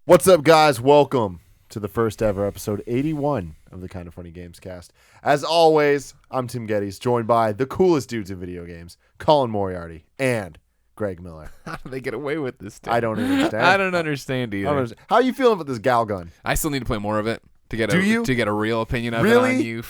What's up, guys? Welcome to the first ever episode 81 of the Kind of Funny Gamescast. As always, I'm Tim Gettys, joined by the coolest dudes in video games, Colin Moriarty and Greg Miller. How do they get away with this? I don't understand. I don't understand either. How are you feeling about this Gal gun? I still need to play more of it to get a real opinion of Really? it on you.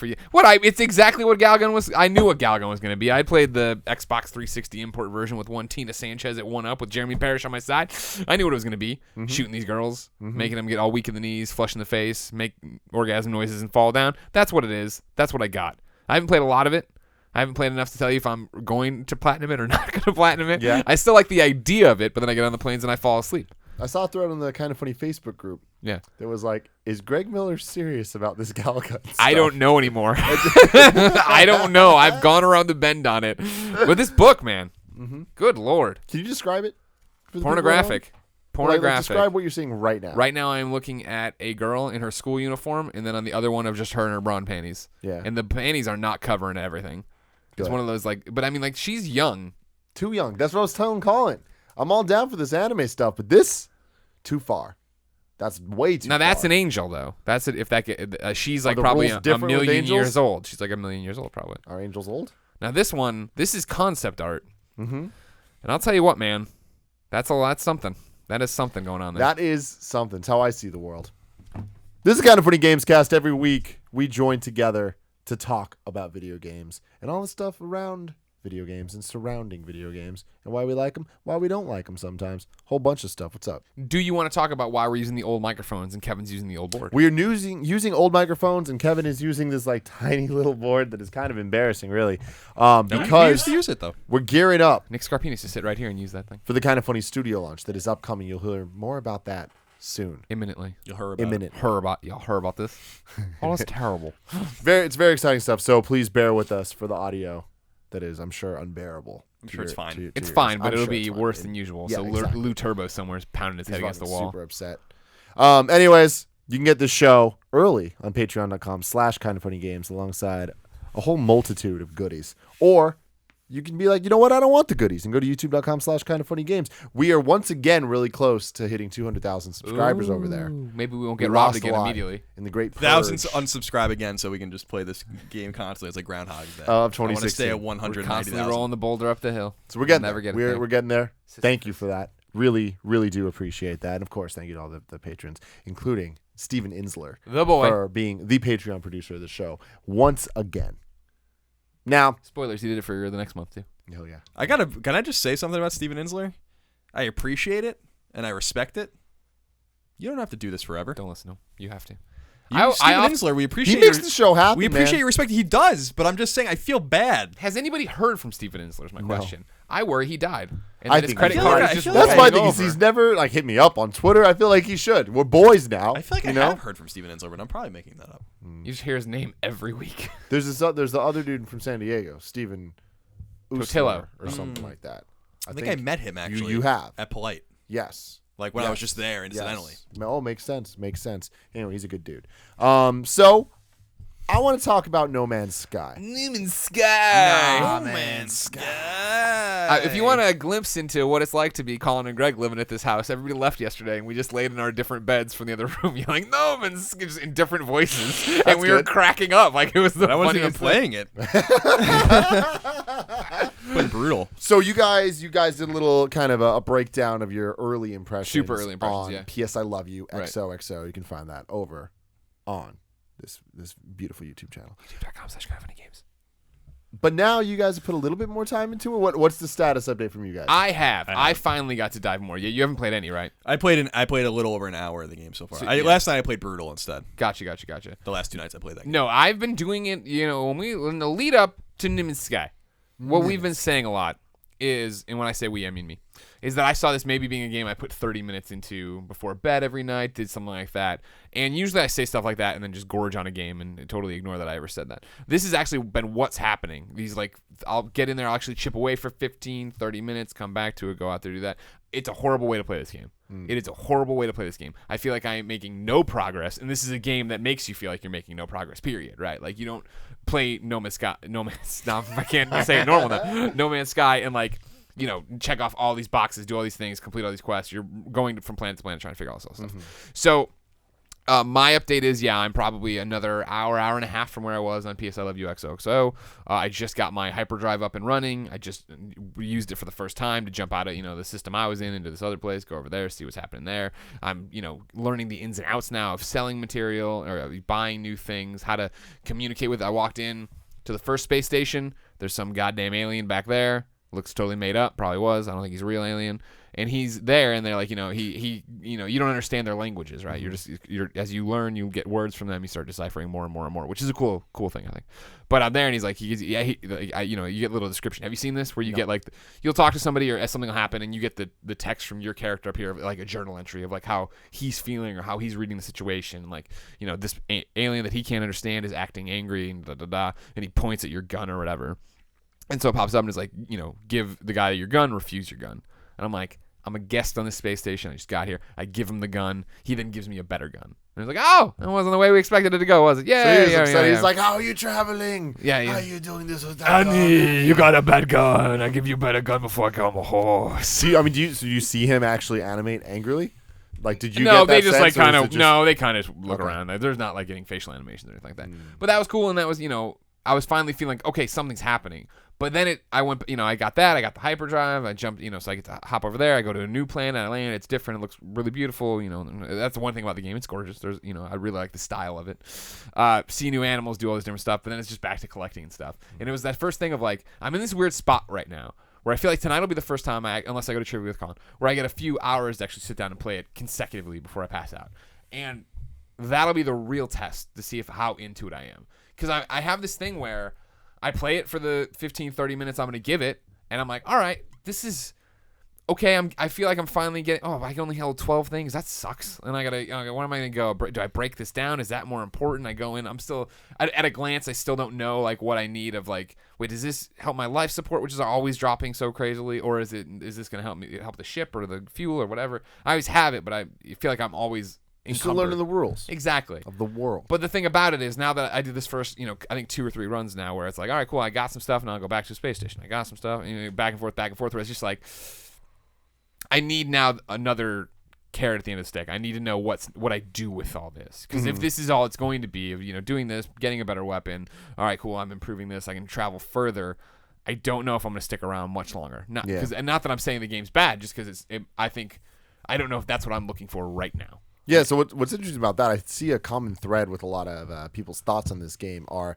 It's exactly what Galgun was. I knew what Galgun was going to be. I played the Xbox 360 import version with one Tina Sanchez at 1-up with Jeremy Parrish on my side. I knew what it was going to be. Shooting these girls, making them get all weak in the knees, flush in the face, make orgasm noises and fall down. That's what it is. That's what I got. I haven't played a lot of it. I haven't played enough to tell you if I'm going to platinum it or not going to platinum it. Yeah. I still like the idea of it, but then I get on the planes and I fall asleep. I saw a thread on the Kind of Funny Facebook group. Yeah. That was like, is Greg Miller serious about this Gal gun stuff? I don't know anymore. I don't know. I've gone around the bend on it. But this book, man, good Lord. Can you describe it? For the Pornographic. people at home? Pornographic. Describe what you're seeing right now. Right now I am looking at a girl in her school uniform, and then on the other one of just her in her bra and panties. Yeah. And the panties are not covering everything. It's Good. one of those, but I mean, she's young. Too young. That's what I was telling Colin. I'm all down for this anime stuff, but this, too far. That's way too far. Now, that's an angel, though. That's it. If that she's Are the probably rules a different with million angels? years old. She's like a million years old, probably. Are angels old? Now, this is concept art. Mm-hmm. And I'll tell you what, man. That's something. That is something going on there. That is something. It's how I see the world. This is Kind of Funny Gamescast. Every week, we join together to talk about video games and all the stuff around video games and surrounding video games and why we like them, why we don't like them sometimes. Whole bunch of stuff. What's up? Do you want to talk about why we're using the old microphones and Kevin's using the old board? We are using old microphones, and Kevin is using this tiny little board that is kind of embarrassing, really, We because used to use it though. we're gearing up Nick Scarpini used to sit right here and use that thing. for the Kind of Funny studio launch that is upcoming. You'll hear more about that soon. Imminently. You'll hear about it. Y'all heard about this? Oh, that's terrible. It's very exciting stuff. So please bear with us for the audio. That is, I'm sure, unbearable. I'm sure it's fine. It's fine, but I'm it'll sure be it's fine. worse than usual. Yeah, So exactly. Lou Turbo somewhere is pounding his head against the wall. Super upset. Anyways, you can get this show early on patreon.com/kindoffunnygames alongside a whole multitude of goodies. Or you can be like, you know what? I don't want the goodies, and go to youtube.com/kindoffunnygames. We are once again really close to hitting 200,000 subscribers over there. Ooh, maybe we won't get We robbed lost a again lot immediately. in the great purge Thousands unsubscribe again, so we can just play this game constantly. It's like Groundhog Day. of I want to 2016. stay at We're 190,000. constantly rolling the boulder up the hill. So we're getting Never there. get it back. We're getting there. Thank you for that. Really, really do appreciate that. And of course, thank you to all the patrons, including Steven Insler, The boy. for being the Patreon producer of the show once again. Now, Spoilers, he did it for the next month, too. hell yeah. Can I just say something about Steven Insler? I appreciate it and I respect it. You don't have to do this forever. Don't listen to him. You have to. Steven Insler, we He appreciate makes your, the show happen. we appreciate man. your respect. He does, but I'm just saying I feel bad. Has anybody heard from Steven Insler is my No. question. I worry he died. And I then his think credit he card did. is I just feel That's like my rolling thing. Is over. he's never hit me up on Twitter. I feel like he should. We're boys now. I feel like you I know? have heard from Steven Insler, but I'm probably making that up. You just hear his name every week. There's the other dude from San Diego, Steven Totillo. or something like that. I think I met him actually. You have. at Polite, Yes. like when I was just there incidentally. Yes. Oh, makes sense. Makes sense. Anyway, he's a good dude. So I want to talk about No Man's Sky. No Man's Sky. No Man's Sky. If you want a glimpse into what it's like to be Colin and Greg living at this house, everybody left yesterday, and we just laid in our different beds from the other room, yelling "No Man's Sky" just in different voices, and we were good. cracking up like it was the I wasn't even funniest thing. playing it. Playing brutal. So you guys did a little kind of a breakdown of your early impressions. Super early impressions, on yeah. P.S. I Love You, Right. XOXO. You can find that over on this beautiful YouTube channel. YouTube.com/kindoffunnygames. But now you guys have put a little bit more time into it. What's the status update from you guys? I have. I finally got to dive more. You haven't played any, right? I played a little over an hour of the game so far. So, yeah. Last night I played brutal instead. Gotcha. The last 2 nights I played that game. No, I've been doing it, in the lead up to No Man's Sky. What we've been saying a lot is, and when I say we, I mean me, is that I saw this maybe being a game I put 30 minutes into before bed every night, did something like that. And usually I say stuff like that and then just gorge on a game and totally ignore that I ever said that. This has actually been what's happening. These, I'll get in there, I'll actually chip away for 15, 30 minutes, come back to it, go out there, do that. It's a horrible way to play this game. It is a horrible way to play this game. I feel like I am making no progress, and this is a game that makes you feel like you're making no progress, period, right? Like, you don't play No Man's Sky, I can't say it normal now, No Man's Sky, and, check off all these boxes, do all these things, complete all these quests. You're going from planet to planet trying to figure out all this stuff. So my update is, I'm probably another hour and a half from where I was on PS I Love You XOXO. I just got my hyperdrive up and running. I just used it for the first time to jump out of, the system I was in into this other place, go over there, see what's happening there. I'm, learning the ins and outs now of selling material or buying new things, how to communicate with it. I walked in to the first space station. There's some goddamn alien back there. Looks totally made up. Probably was. I don't think he's a real alien. And he's there, and they're like, you don't understand their languages, right? You're as you learn, you get words from them, you start deciphering more and more and more, which is a cool thing, I think. But I'm there, and he's like, you get little description. Have you seen this where you get like, you'll talk to somebody or something will happen, and you get the text from your character up here, like a journal entry of like how he's feeling or how he's reading the situation, like this alien that he can't understand is acting angry and and he points at your gun or whatever, and so it pops up and it's like, give the guy your gun, refuse your gun, and I'm like, I'm a guest on this space station. I just got here. I give him the gun. He then gives me a better gun. And he's like, oh, that wasn't the way we expected it to go, was it? Yeah, so he's like, how are you traveling? Yeah. How are you doing this with that gun? You got a bad gun. I give you a better gun before I come a horse. Do you see him actually animate angrily? Like, did you? No, get that they just sense, like kind of. just... No, they kind of look around. There's not like getting facial animations or anything like that. But that was cool, and that was I was finally feeling like, okay, something's happening. But then I went, I got that. I got the hyperdrive. I jumped, so I get to hop over there. I go to a new planet. I land. It's different. It looks really beautiful. That's the one thing about the game. It's gorgeous. There's, I really like the style of it. See new animals, do all this different stuff. But then it's just back to collecting and stuff. And it was that first thing of like, I'm in this weird spot right now where I feel like tonight will be the first time, unless I go to trivia with Colin, where I get a few hours to actually sit down and play it consecutively before I pass out. And that'll be the real test to see how into it I am. Because I have this thing where I play it for the 15, 30 minutes I'm going to give it, and I'm like, all right, this is okay. I feel like I'm finally getting, I can only hold 12 things. That sucks. And I got to, where am I going to go? Do I break this down? Is that more important? I go in, I'm still, at a glance, I still don't know like what I need of like, wait, does this help my life support, which is always dropping so crazily, or is this going to help the ship or the fuel or whatever? I always have it, but I feel like I'm always You're still learning the rules. Exactly. Of the world. But the thing about it is now that I did this first, I think 2 or 3 runs now where it's like, all right, cool, I got some stuff, and I'll go back to the space station. I got some stuff, and back and forth, where it's just like, I need now another carrot at the end of the stick. I need to know what I do with all this. Because if this is all it's going to be, of doing this, getting a better weapon, all right, cool, I'm improving this, I can travel further, I don't know if I'm going to stick around much longer. And not that I'm saying the game's bad, just because I don't know if that's what I'm looking for right now. Yeah, so what's interesting about that, I see a common thread with a lot of people's thoughts on this game are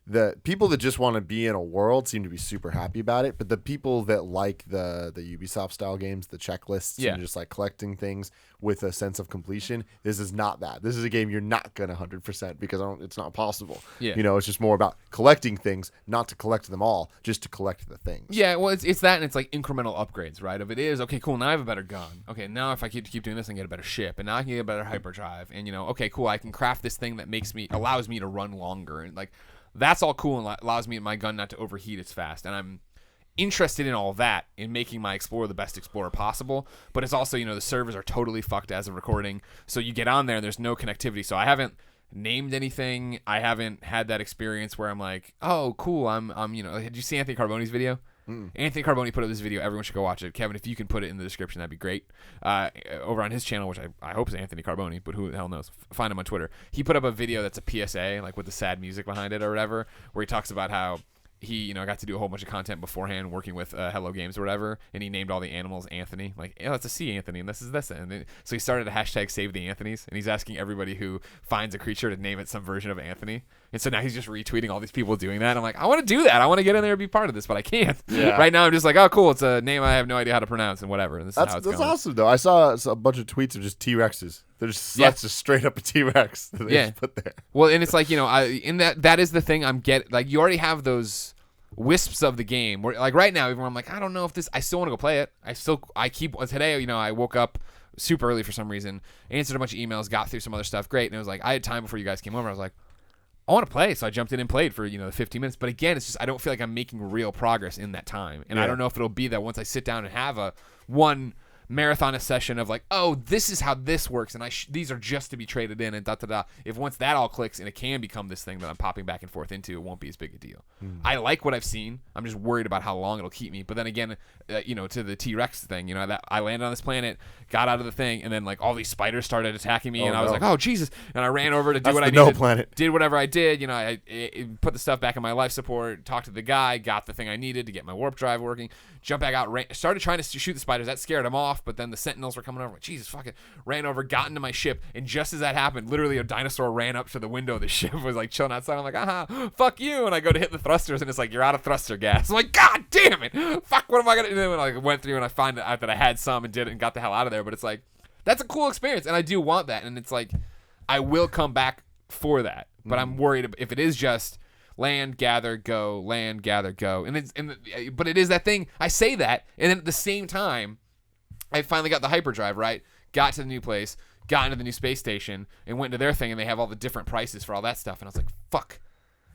the people that just want to be in a world seem to be super happy about it, but the people that like the Ubisoft style games, the checklists, and just like collecting things with a sense of completion, this is not that. This is a game you're not gonna 100% because it's not possible. Yeah. It's just more about collecting things, not to collect them all, just to collect the things. Yeah, well, it's that, and it's like incremental upgrades, right? If it is okay, cool, now I have a better gun. Okay, now if I keep doing this, I can get a better ship, and now I can get a better hyperdrive, and okay, cool, I can craft this thing that allows me to run longer, and like. That's all cool and allows my gun not to overheat as fast. And I'm interested in all that, in making my Explorer the best Explorer possible. But it's also, the servers are totally fucked as of recording. So you get on there and there's no connectivity. So I haven't named anything. I haven't had that experience where I'm like, oh, cool. I'm did you see Anthony Carboni's video? Anthony Carboni put up this video. Everyone should go watch it. Kevin, if you can put it in the description, that'd be great. Over on his channel, which I hope is Anthony Carboni, but who the hell knows? Find him on Twitter. He put up a video that's a PSA, like with the sad music behind it or whatever, where he talks about how he got to do a whole bunch of content beforehand working with Hello Games or whatever, and he named all the animals Anthony, like, that's a sea Anthony, and this is this, and then, so he started a hashtag Save the Anthonys, and he's asking everybody who finds a creature to name it some version of Anthony, and so now he's just retweeting all these people doing that. I'm like, I want to do that, I want to get in there and be part of this, but I can't. Right now I'm just like, oh cool, it's a name I have no idea how to pronounce and whatever, and this is how it's going. That's awesome though. I saw a bunch of tweets of just T-Rexes. That's just straight up a T-Rex that they just put there. Well, and it's like, in that is the thing you already have those wisps of the game where, like, right now, even when I'm like, I don't know if this, I still want to go play it. Today, I woke up super early for some reason, answered a bunch of emails, got through some other stuff, great, and it was like, I had time before you guys came over, I was like, I want to play, so I jumped in and played for, 15 minutes, but again, it's just, I don't feel like I'm making real progress in that time, and I don't know if it'll be that once I sit down and have marathon a session of like, oh, this is how this works, and these are just to be traded in, and da. If once that all clicks and it can become this thing that I'm popping back and forth into, it won't be as big a deal. I like what I've seen. I'm just worried about how long it'll keep me. But then again, to the T-Rex thing, that I landed on this planet, got out of the thing, and then like all these spiders started attacking me, and I was like, oh Jesus, and I ran over to do what I needed. Planet. Did whatever I did. I put the stuff back in my life support, talked to the guy, got the thing I needed to get my warp drive working, jumped back out, started trying to shoot the spiders. That scared them off, but then the sentinels were coming over. Like, Jesus, fuck it. Ran over, got into my ship, and just as that happened, literally a dinosaur ran up to the window of the ship, was like chilling outside. I'm like, fuck you. And I go to hit the thrusters, and it's like, you're out of thruster gas. I'm like, God damn it. Fuck, what am I going to do? And I went through, and I find out that I had some and did it and got the hell out of there. But it's like, that's a cool experience, and I do want that. And it's like, I will come back for that. But I'm worried if it is just land, gather, go, land, gather, go. But it is that thing. I say that, and then at the same time, I finally got the hyperdrive, right? Got to the new place, got into the new space station, and went into their thing, and they have all the different prices for all that stuff. And I was like, fuck.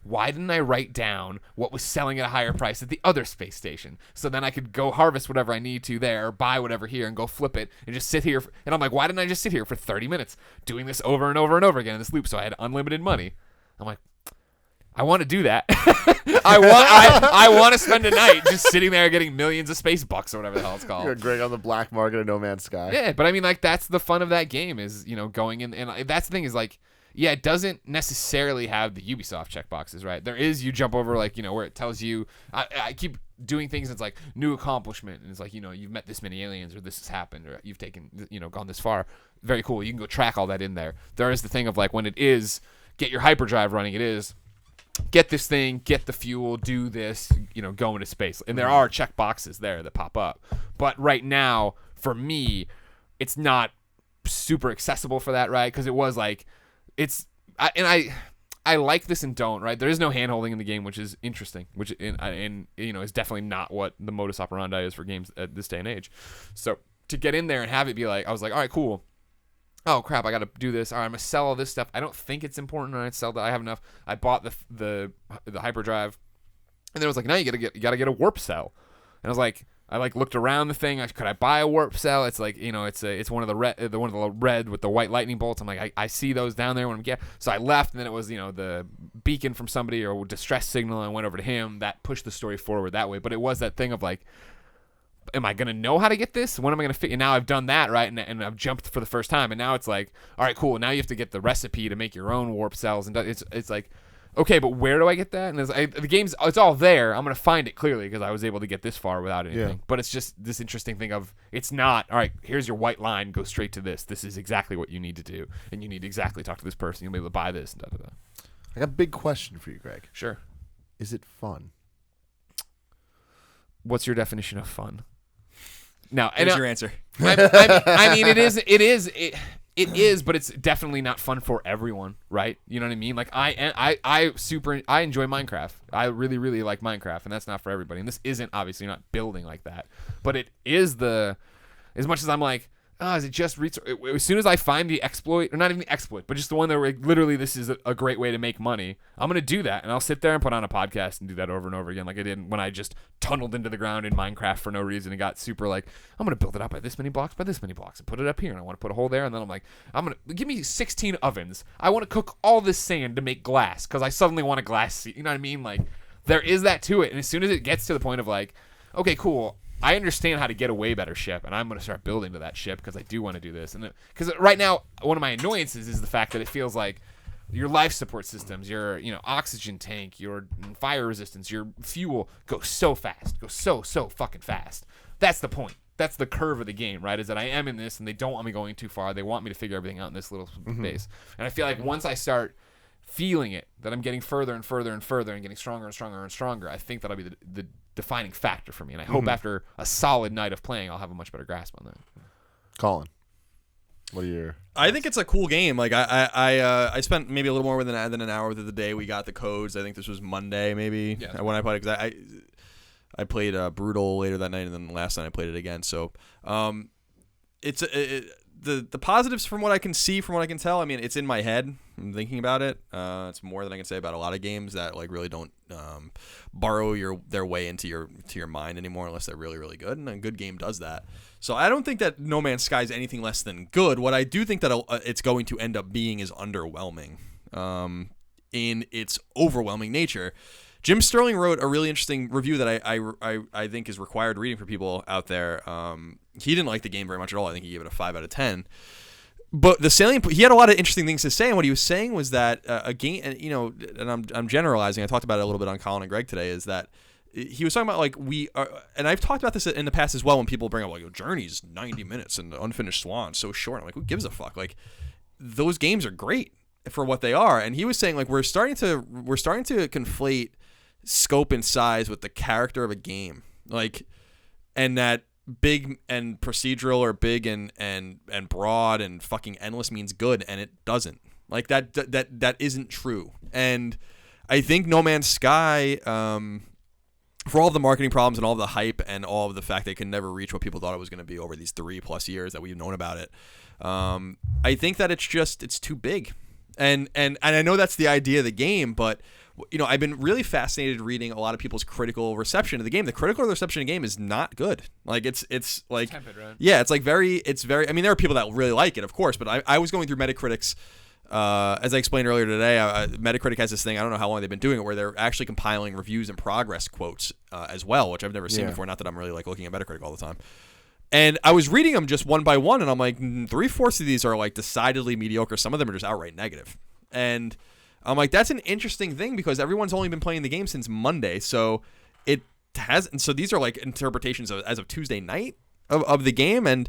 Why didn't I write down what was selling at a higher price at the other space station? So then I could go harvest whatever I need to there, or buy whatever here, and go flip it, and just sit here. And I'm like, why didn't I just sit here for 30 minutes doing this over and over and over again in this loop? So I had unlimited money. I'm like, I want to do that. I want to spend a night just sitting there getting millions of space bucks or whatever the hell it's called. You're great on the black market of No Man's Sky. Yeah, but I mean, like, that's the fun of that game is, going in. And that's the thing is, like, yeah, it doesn't necessarily have the Ubisoft checkboxes, right? There is, you jump over, like, where it tells you, I keep doing things, it's like, new accomplishment, and it's like, you've met this many aliens, or this has happened, or you've taken, gone this far. Very cool. You can go track all that in there. There is the thing of, like, when it is, get your hyperdrive running, it is, get this thing, get the fuel, do this, go into space. And there are check boxes there that pop up. But right now, for me, it's not super accessible for that, right? Because it was like, I like this and don't, right? There is no hand-holding in the game, which is interesting, which is definitely not what the modus operandi is for games at this day and age. So to get in there and have it be like, I was like, all right, cool. Oh crap, I got to do this. All right, I'm gonna sell all this stuff. I don't think it's important. I sell that. I have enough. I bought the hyperdrive, and then it was like, now you gotta get a warp cell. And I was like, I looked around the thing. Could I buy a warp cell? It's like, it's one of the red with the white lightning bolts. I'm like, I see those down there when I'm getting. So I left, and then it was the beacon from somebody or distress signal. And I went over to him. That pushed the story forward that way. But it was that thing of like, am I going to know how to get this? When am I going to fit? And now I've done that, right? And I've jumped for the first time. And now it's like, all right, cool. Now you have to get the recipe to make your own warp cells. And it's like, okay, but where do I get that? And the game's, it's all there. I'm going to find it clearly because I was able to get this far without anything. Yeah. But it's just this interesting thing of, it's not, all right, here's your white line, go straight to this. This is exactly what you need to do. And you need to exactly talk to this person. You'll be able to buy this. And da, da, da. I got a big question for you, Greg. Sure. Is it fun? What's your definition of fun? Now, here's your answer. I mean, it is, but it's definitely not fun for everyone, right? You know what I mean? Like I enjoy Minecraft. I really, really like Minecraft, and that's not for everybody. And this isn't obviously not building like that, but it is as much as I'm like, is it just as soon as I find the exploit, or not even the exploit, but just the one that literally this is a great way to make money, I'm going to do that. And I'll sit there and put on a podcast and do that over and over again like I did when I just tunneled into the ground in Minecraft for no reason and got super like, I'm going to build it up by this many blocks, and put it up here. And I want to put a hole there. And then I'm like, give me 16 ovens. I want to cook all this sand to make glass because I suddenly want a glass. You know what I mean? Like there is that to it. And as soon as it gets to the point of like, okay, cool, I understand how to get a way better ship, and I'm going to start building to that ship because I do want to do this. And because right now, one of my annoyances is the fact that it feels like your life support systems, your oxygen tank, your fire resistance, your fuel go so fast, so fucking fast. That's the point. That's the curve of the game, right? Is that I am in this, and they don't want me going too far. They want me to figure everything out in this little space. And I feel like once I start feeling it, that I'm getting further and further and further and getting stronger and stronger and stronger, I think that'll be the defining factor for me. And I hope after a solid night of playing, I'll have a much better grasp on that. Colin, what are your... I think it's a cool game. Like I spent maybe a little more than an hour with it the day we got the codes. I think this was Monday maybe when I played it, because I played Brutal later that night, and then last night I played it again. So the positives from what I can see, from what I can tell, I mean, it's in my head. I'm thinking about it. It's more than I can say about a lot of games that like really don't borrow their way into your mind anymore unless they're really, really good. And a good game does that. So I don't think that No Man's Sky is anything less than good. What I do think that it's going to end up being is underwhelming in its overwhelming nature. Jim Sterling wrote a really interesting review that I think is required reading for people out there. He didn't like the game very much at all. I think he gave it a 5 out of 10. But the salient, he had a lot of interesting things to say, and what he was saying was that a game, and I'm generalizing. I talked about it a little bit on Colin and Greg today. Is that he was talking about like and I've talked about this in the past as well when people bring up like Journey's 90 minutes and the Unfinished Swan so short. I'm like, who gives a fuck? Like those games are great for what they are. And he was saying like we're starting to conflate scope and size with the character of a game, like, and that big and procedural or big and broad and fucking endless means good, and it doesn't. Like that isn't true. And I think No Man's Sky, for all of the marketing problems and all of the hype and all of the fact they can never reach what people thought it was going to be over these 3+ years that we've known about it, I think that it's too big. And I know that's the idea of the game, but I've been really fascinated reading a lot of people's critical reception of the game. The critical reception of the game is not good. Like it's like tepid, right? Yeah, it's very. I mean, there are people that really like it, of course, but I was going through Metacritic's. As I explained earlier today, Metacritic has this thing. I don't know how long they've been doing it, where they're actually compiling reviews and progress quotes as well, which I've never seen before. Not that I'm really like looking at Metacritic all the time. And I was reading them just one by one, and I'm like, 3/4 of these are like decidedly mediocre. Some of them are just outright negative. And I'm like, that's an interesting thing because everyone's only been playing the game since Monday, so it hasn't. So these are like interpretations as of Tuesday night of the game. And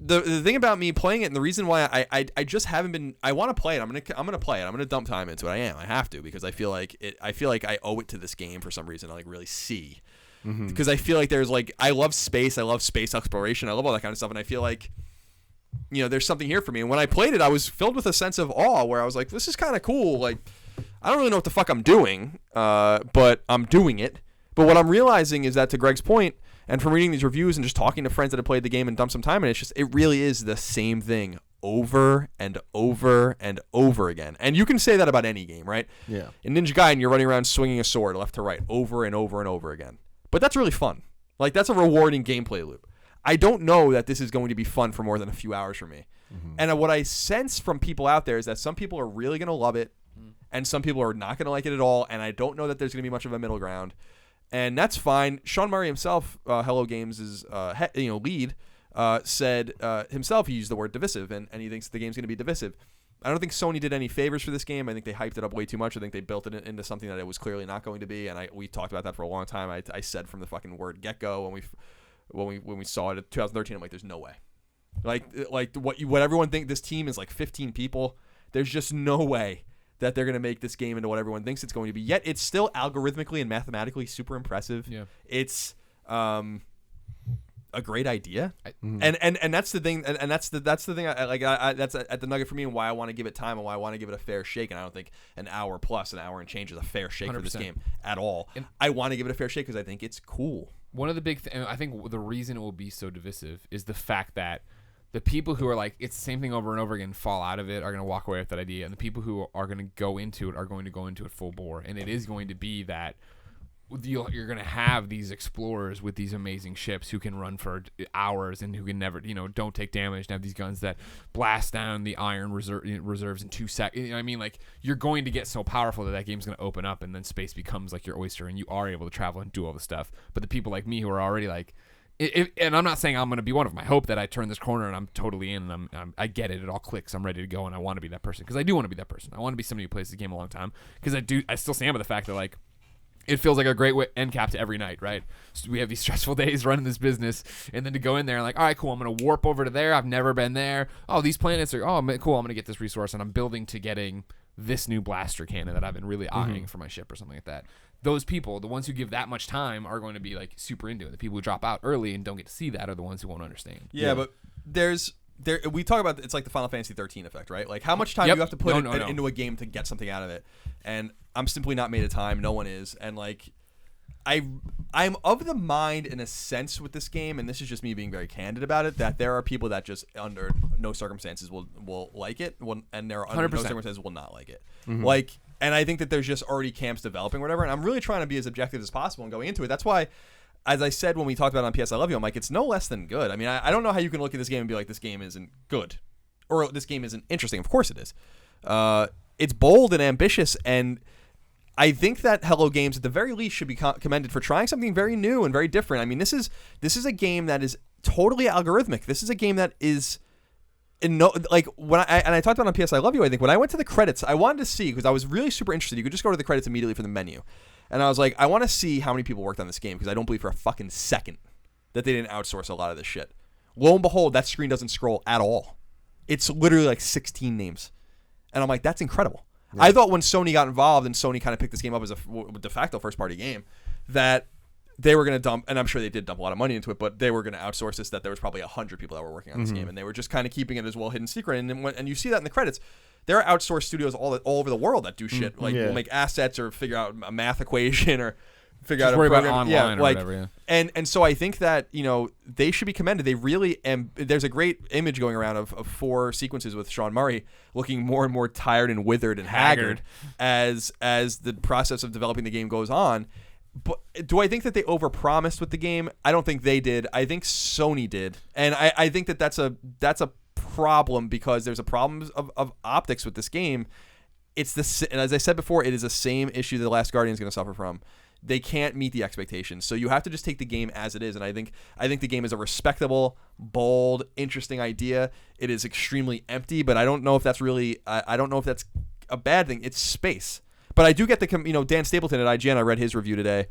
the thing about me playing it, and the reason why I just haven't been, I want to play it. I'm gonna play it. I'm gonna dump time into it. I have to because I feel like I owe it to this game for some reason. I like really see. Because I feel like there's like, I love space exploration, I love all that kind of stuff, and I feel like there's something here for me. And when I played it, I was filled with a sense of awe where I was like, this is kind of cool. Like, I don't really know what the fuck I'm doing, but I'm doing it. But what I'm realizing is that, to Greg's point, and from reading these reviews and just talking to friends that have played the game and dumped some time in it, it really is the same thing over and over and over again. And you can say that about any game, right? Yeah. In Ninja Gaiden, you're running around swinging a sword left to right over and over and over again. But that's really fun. Like, that's a rewarding gameplay loop. I don't know that this is going to be fun for more than a few hours for me. And what I sense from people out there is that some people are really going to love it, and some people are not going to like it at all, and I don't know that there's going to be much of a middle ground. And that's fine. Sean Murray himself, Hello Games' lead, said himself, he used the word divisive, and he thinks the game's going to be divisive. I don't think Sony did any favors for this game. I think they hyped it up way too much. I think they built it into something that it was clearly not going to be. And we talked about that for a long time. I said from the fucking word get-go when we saw it in 2013, I'm like, there's no way. Like what everyone think, this team is like 15 people. There's just no way that they're going to make this game into what everyone thinks it's going to be. Yet it's still algorithmically and mathematically super impressive. Yeah. It's a great idea, and that's the thing, and that's the thing. That's at the nugget for me, and why I want to give it time and why I want to give it a fair shake. And I don't think an hour and change is a fair shake 100%. For this game at all. And I want to give it a fair shake because I think it's cool. One of the big, I think the reason it will be so divisive is the fact that the people who are like, it's the same thing over and over again, fall out of it, are going to walk away with that idea, and the people who are going to go into it are going to go into it full bore, and it is going to be that. You're going to have these explorers with these amazing ships who can run for hours and who can never, don't take damage, and have these guns that blast down the iron reserves in 2 seconds. You know what I mean? Like, you're going to get so powerful that game's going to open up, and then space becomes like your oyster, and you are able to travel and do all the stuff. But the people like me who are already like, and I'm not saying I'm going to be one of them. I hope that I turn this corner and I'm totally in, and I get it. It all clicks. I'm ready to go, and I want to be that person because I do want to be that person. I want to be somebody who plays the game a long time because I still stand by the fact that like. It feels like a great end cap to every night, right? So we have these stressful days running this business, and then to go in there and like, all right, cool, I'm going to warp over to there. I've never been there. Oh, these planets are, cool, I'm going to get this resource, and I'm building to getting this new blaster cannon that I've been really eyeing for my ship or something like that. Those people, the ones who give that much time, are going to be like super into it. The people who drop out early and don't get to see that are the ones who won't understand. Yeah. But we talk about it's like the Final Fantasy 13 effect, right? Like how much time do you have to put into a game to get something out of it? And I'm simply not made of time. No one is. And like I'm of the mind in a sense with this game, and this is just me being very candid about it, that there are people that just no circumstances will like it, and there are 100%. no circumstances will not like it. Like, and I think that there's just already camps developing or whatever, and I'm really trying to be as objective as possible and going into it. That's why, as I said when we talked about it on PS I Love You, I'm like, it's no less than good. I mean, I don't know how you can look at this game and be like, this game isn't good, or this game isn't interesting. Of course it is. It's bold and ambitious, and I think that Hello Games, at the very least, should be commended for trying something very new and very different. I mean, this is a game that is totally algorithmic. This is a game that is, when I talked about it on PS I Love You, I think when I went to the credits, I wanted to see, because I was really super interested. You could just go to the credits immediately from the menu, and I was like, I want to see how many people worked on this game, because I don't believe for a fucking second that they didn't outsource a lot of this shit. Lo and behold, that screen doesn't scroll at all. It's literally like 16 names, and I'm like, that's incredible. Yeah. I thought when Sony got involved and Sony kind of picked this game up as a de facto first-party game, that they were going to dump, and I'm sure they did dump a lot of money into it, but they were going to outsource this, that there was probably 100 people that were working on this game, and they were just kind of keeping it as well hidden secret. And you see that in the credits. There are outsourced studios all over the world that do shit, like will make assets or figure out a math equation or figure out a program. About online or whatever, And so I think that, they should be commended. They really, and there's a great image going around of 4 sequences with Sean Murray looking more and more tired and withered and haggard as the process of developing the game goes on. But do I think that they overpromised with the game? I don't think they did. I think Sony did, and I think that that's a problem, because there's a problem of optics with this game. And as I said before, it is the same issue that The Last Guardian is going to suffer from. They can't meet the expectations, so you have to just take the game as it is. And I think the game is a respectable, bold, interesting idea. It is extremely empty, but I don't know if that's really. I don't know if that's a bad thing. It's space, but I do get the. Dan Stapleton at IGN. I read his review today.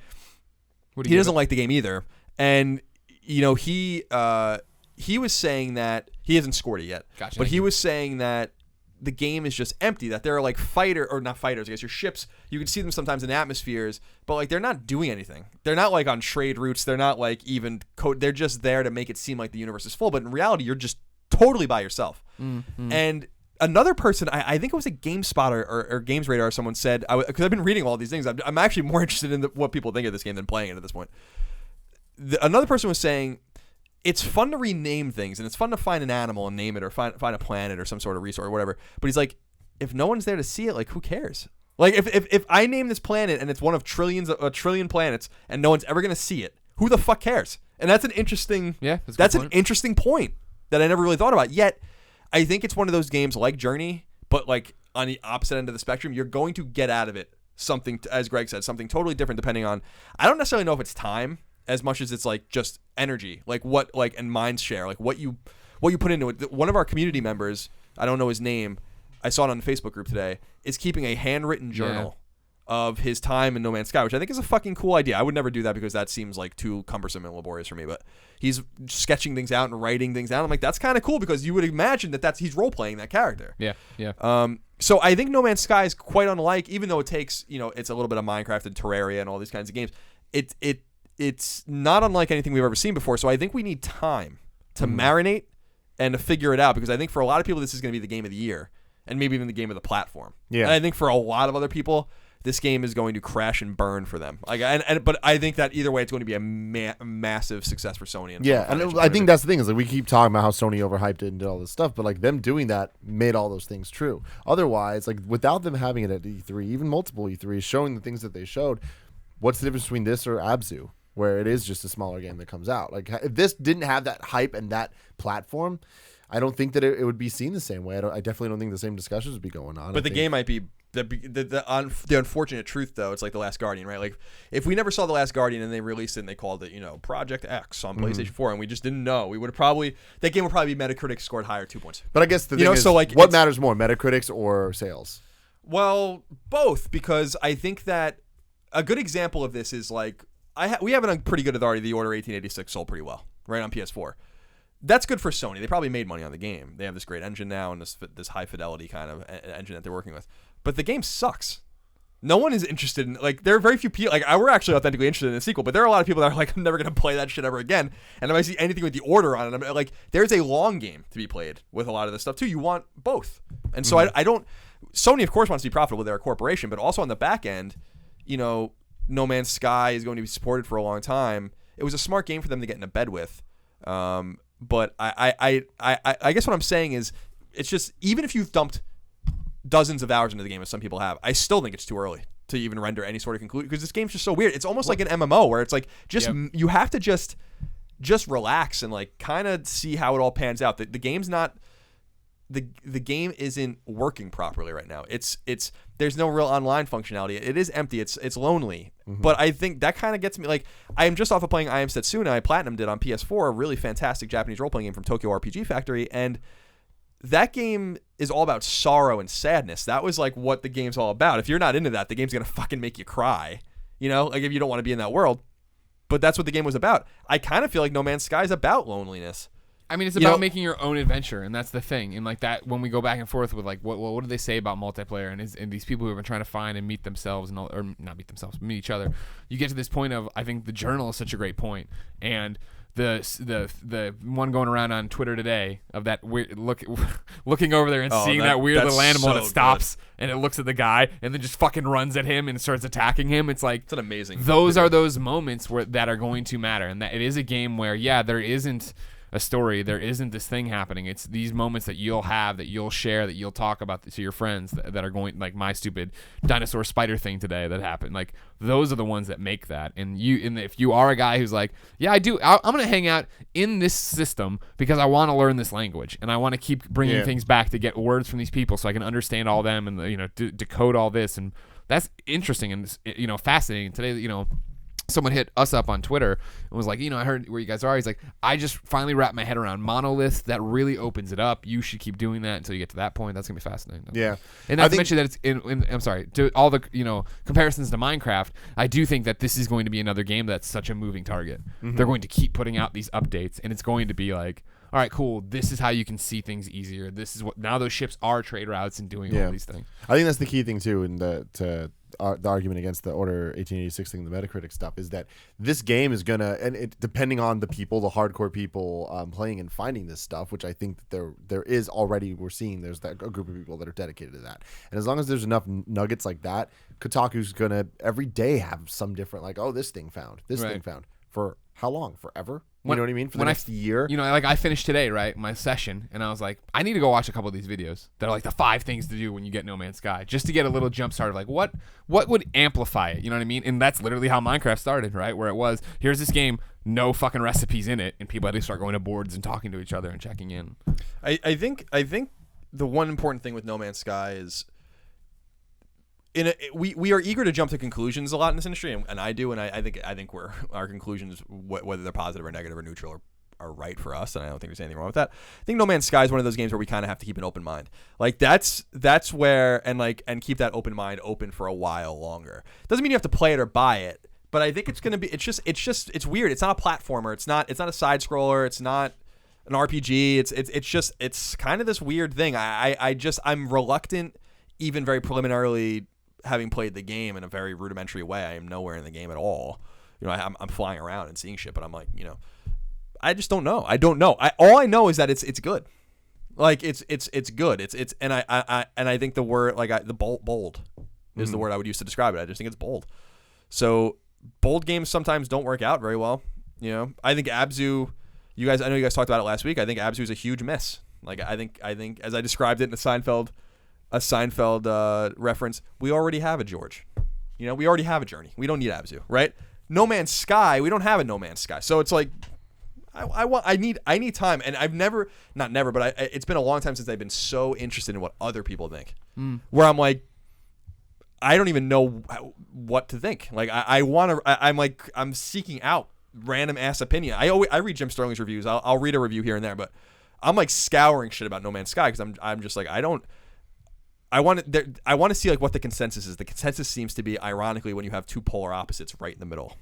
He doesn't like the game either, and he was saying that he hasn't scored it yet. Gotcha. But he was saying that the game is just empty, that there are like not fighters, I guess your ships, you can see them sometimes in atmospheres, but like they're not doing anything. They're not like on trade routes. They're not like even they're just there to make it seem like the universe is full, but in reality you're just totally by yourself. And another person, I think it was a GameSpot or Games Radar, someone said, because I've been reading all these things, I'm actually more interested in what people think of this game than playing it at this point. Another person was saying, it's fun to rename things, and it's fun to find an animal and name it, or find a planet or some sort of resource or whatever. But he's like, if no one's there to see it, like, who cares? Like, if I name this planet and it's one of a trillion planets and no one's ever going to see it, who the fuck cares? And that's an interesting interesting point that I never really thought about. Yet, I think it's one of those games like Journey, but like on the opposite end of the spectrum, you're going to get out of it something, as Greg said, something totally different depending on, I don't necessarily know if it's time as much as it's like just energy, and mind share, like what you put into it. One of our community members, I don't know his name, I saw it on the Facebook group today, is keeping a handwritten journal of his time in No Man's Sky, which I think is a fucking cool idea. I would never do that because that seems like too cumbersome and laborious for me, but he's sketching things out and writing things down. I'm like, that's kind of cool, because you would imagine that he's role playing that character. So I think No Man's Sky is quite unlike, even though it takes, it's a little bit of Minecraft and Terraria and all these kinds of games. It's not unlike anything we've ever seen before. So I think we need time to marinate and to figure it out, because I think for a lot of people this is going to be the game of the year, and maybe even the game of the platform. Yeah. And I think for a lot of other people, this game is going to crash and burn for them. But I think that either way, it's going to be a massive success for Sony. And I think that's the thing, is like we keep talking about how Sony overhyped it and did all this stuff, but like them doing that made all those things true. Otherwise, like without them having it at E3, even multiple E3s, showing the things that they showed, what's the difference between this or Abzu, where it is just a smaller game that comes out? Like, if this didn't have that hype and that platform, I don't think that it would be seen the same way. I definitely don't think the same discussions would be going on. But the game might be the unfortunate truth, though. It's like The Last Guardian, right? Like, if we never saw The Last Guardian and they released it and they called it, Project X on PlayStation 4, and we just didn't know, we would have probably, that game would probably be Metacritic scored higher 2 points. But I guess the thing is, so like, what matters more, Metacritics or sales? Well, both, because I think that a good example of this is like, we have it on pretty good authority. The Order 1886 sold pretty well, right, on PS4. That's good for Sony. They probably made money on the game. They have this great engine now and this high fidelity kind of engine that they're working with. But the game sucks. No one is interested in, like, there are very few people, like, we're actually authentically interested in the sequel, but there are a lot of people that are like, I'm never going to play that shit ever again. And if I see anything with the Order on it, I'm like, there's a long game to be played with a lot of this stuff too. You want both. And so I don't, Sony of course wants to be profitable. They're a corporation, but also on the back end, No Man's Sky is going to be supported for a long time. It was a smart game for them to get into bed with. But I guess what I'm saying is, it's just, even if you've dumped dozens of hours into the game, as some people have, I still think it's too early to even render any sort of conclusion, because this game's just so weird. It's almost like an MMO where it's like, just you have to just relax and like kind of see how it all pans out. The game's not the game isn't working properly right now. It's there's no real online functionality. It is empty. It's lonely. But I think that kind of gets me, like, I am just off of playing I Am Setsuna. I platinumed it on PS4, a really fantastic Japanese role-playing game from Tokyo RPG Factory, and that game is all about sorrow and sadness. That was like what the game's all about. If you're not into that, the game's gonna fucking make you cry. You know, like if you don't want to be in that world. But that's what the game was about. I kind of feel like No Man's Sky is about loneliness. I mean, it's about making your own adventure, and that's the thing. And like that, when we go back and forth with like, what do they say about multiplayer and these people who have been trying to find and meet themselves and all, or not meet themselves, but meet each other. You get to this point of, I think the journal is such a great point, and the one going around on Twitter today of that weird looking over there and seeing that weird little animal, and it stops and it looks at the guy and then just fucking runs at him and starts attacking him. It's like, it's an amazing. Those are those moments that are going to matter, and that it is a game where there isn't a story, there isn't this thing happening. It's these moments that you'll have, that you'll share, that you'll talk about to your friends that are going, like my stupid dinosaur spider thing today that happened. Like those are the ones that make that. And if you are a guy who's like, yeah, I'm going to hang out in this system because I want to learn this language and I want to keep bringing things back to get words from these people so I can understand all them and decode all this, and that's interesting and fascinating. Today, someone hit us up on Twitter and was like, I heard where you guys are. He's like, I just finally wrapped my head around monolith. That really opens it up. You should keep doing that until you get to that point. That's gonna be fascinating. Yeah, and not to mention that it's I'm sorry, to all the comparisons to Minecraft. I do think that this is going to be another game that's such a moving target. They're going to keep putting out these updates, and it's going to be like, all right, cool. This is how you can see things easier. This is what now those ships are trade routes and doing all these things. I think that's the key thing too, in the argument against the Order 1886 thing, the Metacritic stuff, is that this game is gonna, and it, depending on the people, the hardcore people playing and finding this stuff, which I think that there is already, we're seeing there's a group of people that are dedicated to that, and as long as there's enough nuggets like that, Kotaku's gonna every day have some different, like, oh, this thing found, for how long? Forever? You know what I mean? For the next year? Like I finished today, right? My session, and I was like, I need to go watch a couple of these videos that are like the 5 things to do when you get No Man's Sky, just to get a little jump start of like, what would amplify it? You know what I mean? And that's literally how Minecraft started, right? Where it was, here's this game, no fucking recipes in it, and people had to start going to boards and talking to each other and checking in. I think the one important thing with No Man's Sky is, we are eager to jump to conclusions a lot in this industry, and I do, and I think our conclusions, whether they're positive or negative or neutral, are right for us, and I don't think there's anything wrong with that. I think No Man's Sky is one of those games where we kind of have to keep an open mind. Like that's where, and keep that open mind open for a while longer. Doesn't mean you have to play it or buy it, but I think it's gonna be. It's weird. It's not a platformer. It's not a side scroller. It's not an RPG. It's kind of this weird thing. I'm reluctant, even very preliminarily, having played the game in a very rudimentary way. I am nowhere in the game at all. I'm flying around and seeing shit, but I'm like, I just don't know. I don't know. All I know is that it's good. Like it's good. And I think the word, like, the bold is the word I would use to describe it. I just think it's bold. So bold games sometimes don't work out very well. I think Abzu, I know you guys talked about it last week. I think Abzu is a huge miss. Like I think as I described it in the Seinfeld reference, we already have a George. We already have a Journey. We don't need Abzu, right? No Man's Sky, we don't have a No Man's Sky. So it's like, I need time, and I've never, not never, but it's been a long time since I've been so interested in what other people think. Where I'm like, I don't even know what to think. Like I'm seeking out random ass opinion. I read Jim Sterling's reviews. I'll read a review here and there, but I'm like scouring shit about No Man's Sky because I'm just like, I want to see like what the consensus is. The consensus seems to be, ironically, when you have two polar opposites right in the middle,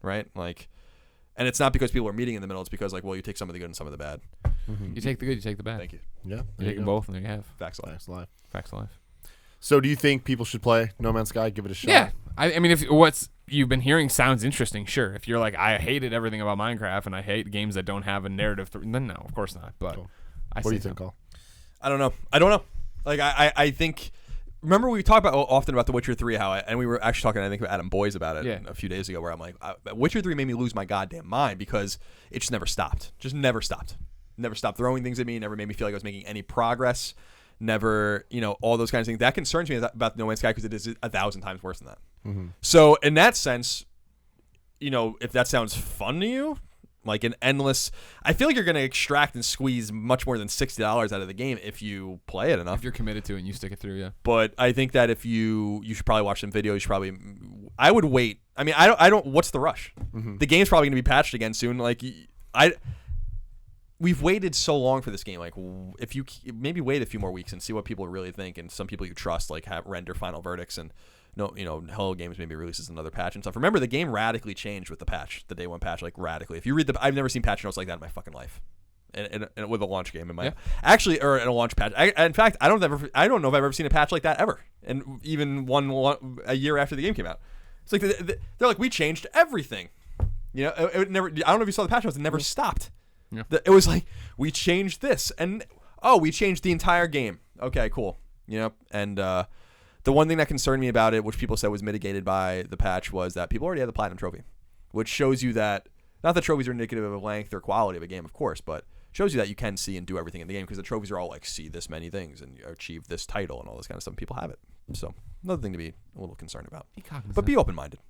right? Like, and it's not because people are meeting in the middle. It's because, like, well, you take some of the good and some of the bad. You take the good, you take the bad. Thank you. Yeah, you take them both, and there you have facts of life. Facts of life. So, do you think people should play No Man's Sky? Give it a shot. Yeah, I mean, if what's you've been hearing sounds interesting, sure. If you're like, I hated everything about Minecraft and I hate games that don't have a narrative, then no, of course not. But cool. What do you think, Cole? I don't know. Like I think. Remember we talk about often about The Witcher 3, and we were actually talking, I think, with Adam Boyes about it a few days ago, where I'm like, Witcher 3 made me lose my goddamn mind because it just never stopped. never stopped throwing things at me, never made me feel like I was making any progress, never, all those kinds of things. That concerns me about No Man's Sky because it is 1,000 times worse than that. Mm-hmm. So in that sense, if that sounds fun to you, like an endless, I feel like you're going to extract and squeeze much more than $60 out of the game if you play it enough. If you're committed to it and you stick it through, yeah. But I think that if you should probably watch some videos. I would wait. I mean, I don't. What's the rush? Mm-hmm. The game's probably going to be patched again soon. Like, we've waited so long for this game. Like, if you maybe wait a few more weeks and see what people really think, and some people you trust like have render final verdicts, and Hello Games maybe releases another patch and stuff. Remember, the game radically changed with the patch, the day one patch, like radically. If you read I've never seen patch notes like that in my fucking life. And with a launch game in my actually, or in a launch patch. In fact, I don't know if I've ever seen a patch like that ever, and even one a year after the game came out. It's like they're like, we changed everything. It never. I don't know if you saw the patch notes. It never stopped. Yeah. It was like, we changed this, and we changed the entire game. Okay, cool. And the one thing that concerned me about it, which people said was mitigated by the patch, was that people already had the platinum trophy, which shows you that not that trophies are indicative of length or quality of a game, of course, but shows you that you can see and do everything in the game, because the trophies are all like, see this many things and achieve this title and all this kind of stuff. People have it. So another thing to be a little concerned about. Be cognizant. But be open-minded.